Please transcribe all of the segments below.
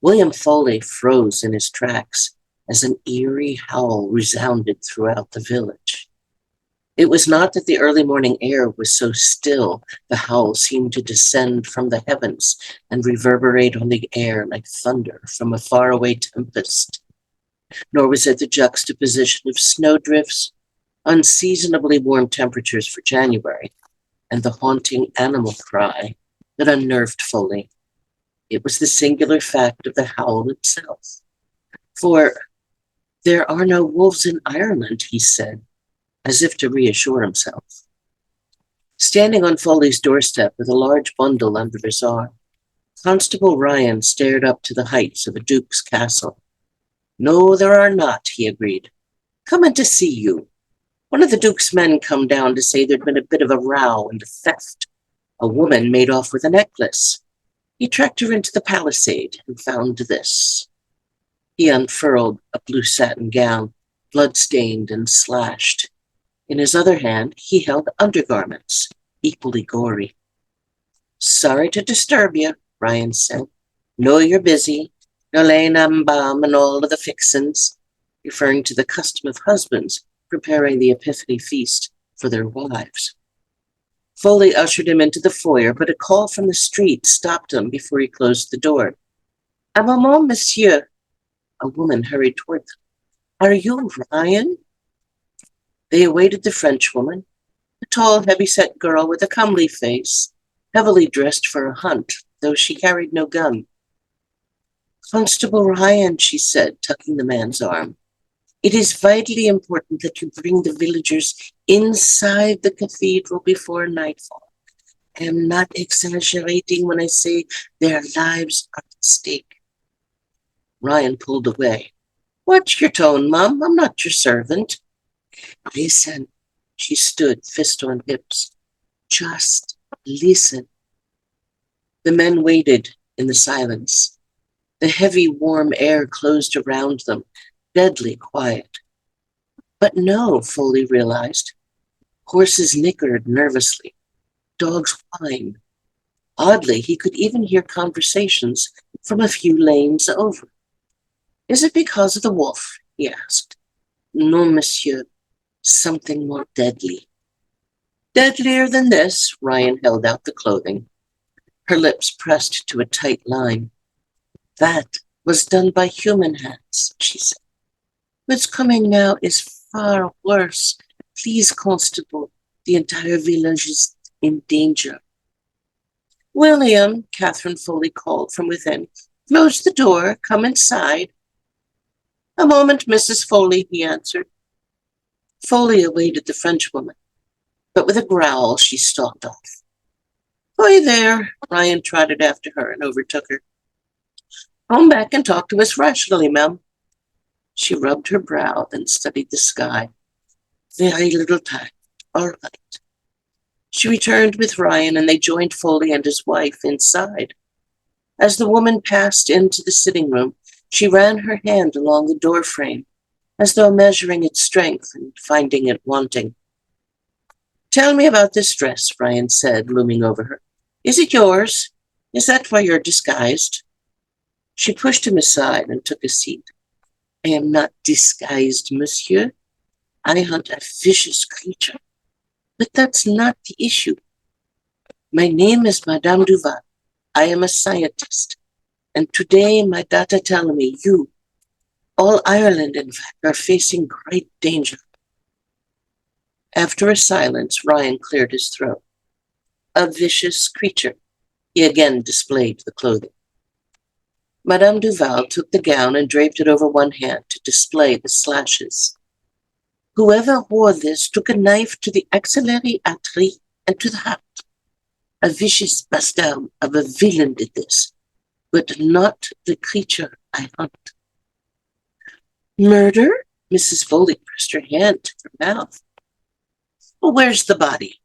William Foley froze in his tracks as an eerie howl resounded throughout the village. It was not that the early morning air was so still, the howl seemed to descend from the heavens and reverberate on the air like thunder from a faraway tempest. Nor was it the juxtaposition of snowdrifts, unseasonably warm temperatures for January, and the haunting animal cry that unnerved Foley. It was the singular fact of the howl itself. For there are no wolves in Ireland, he said, as if to reassure himself. Standing on Foley's doorstep with a large bundle under his arm, Constable Ryan stared up to the heights of a duke's castle. No, there are not, he agreed. Come in to see you. One of the duke's men come down to say there'd been a bit of a row and a theft. A woman made off with a necklace. He tracked her into the palisade and found this. He unfurled a blue satin gown, blood-stained and slashed. In his other hand, he held undergarments, equally gory. Sorry to disturb you, Ryan said. Know you're busy. Nolena Mbam and all of the fixins, referring to the custom of husbands preparing the Epiphany feast for their wives. Foley ushered him into the foyer, but a call from the street stopped him before he closed the door. A moment, monsieur. A woman hurried toward them. Are you Ryan? They awaited the Frenchwoman, a tall, heavy-set girl with a comely face, heavily dressed for a hunt, though she carried no gun. Constable Ryan, she said, tucking the man's arm. It is vitally important that you bring the villagers inside the cathedral before nightfall. I am not exaggerating when I say their lives are at stake. Ryan pulled away. Watch your tone, Mum. I'm not your servant. Listen. She stood, fist on hips. Just listen. The men waited in the silence. The heavy, warm air closed around them, deadly quiet. But no, Foley realized. Horses nickered nervously. Dogs whined. Oddly, he could even hear conversations from a few lanes over. Is it because of the wolf? He asked. No, monsieur. Something more deadly. Deadlier than this, Ryan held out the clothing. Her lips pressed to a tight line. That was done by human hands, she said. What's coming now is far worse. Please, Constable, the entire village is in danger. William, Catherine Foley called from within. Close the door, come inside. A moment, Mrs. Foley, he answered. Foley awaited the Frenchwoman, but with a growl she stalked off. Hi there, Ryan trotted after her and overtook her. Come back and talk to us rationally, ma'am. She rubbed her brow, then studied the sky. Very little time. All right. She returned with Ryan, and they joined Foley and his wife inside. As the woman passed into the sitting room, she ran her hand along the door frame, as though measuring its strength and finding it wanting. Tell me about this dress, Ryan said, looming over her. Is it yours? Is that why you're disguised? She pushed him aside and took a seat. I am not disguised, monsieur. I hunt a vicious creature. But that's not the issue. My name is Madame Duval. I am a scientist. And today my data tell me you, all Ireland in fact, are facing great danger. After a silence, Ryan cleared his throat. A vicious creature. He again displayed the clothing. Madame Duval took the gown and draped it over one hand to display the slashes. Whoever wore this took a knife to the axillary artery and to the heart. A vicious bastard of a villain did this, but not the creature I hunt. Murder? Mrs. Foley pressed her hand to her mouth. Well, where's the body?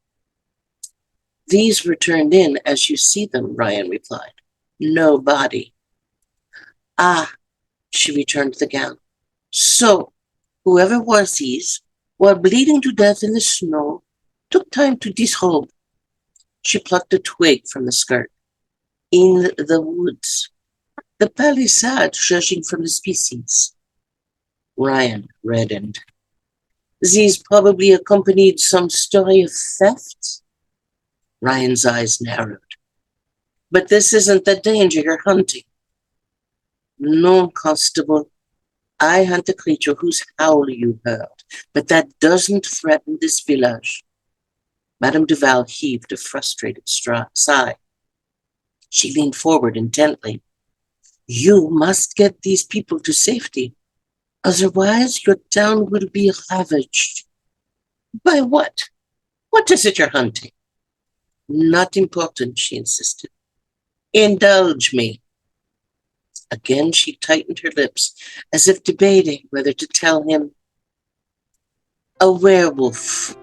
These were turned in as you see them, Ryan replied. No body. Ah, she returned the gown. So, whoever wore these, while bleeding to death in the snow, took time to disrobe. She plucked a twig from the skirt. In the woods. The palisade, judging from the species. Ryan reddened. These probably accompanied some story of theft? Ryan's eyes narrowed. But this isn't the danger you're hunting. No, Constable. I hunt a creature whose howl you heard, but that doesn't threaten this village. Madame Duval heaved a frustrated sigh. She leaned forward intently. You must get these people to safety. Otherwise, your town will be ravaged. By what? What is it you're hunting? Not important, she insisted. Indulge me. Again she tightened her lips, as if debating whether to tell him. A werewolf.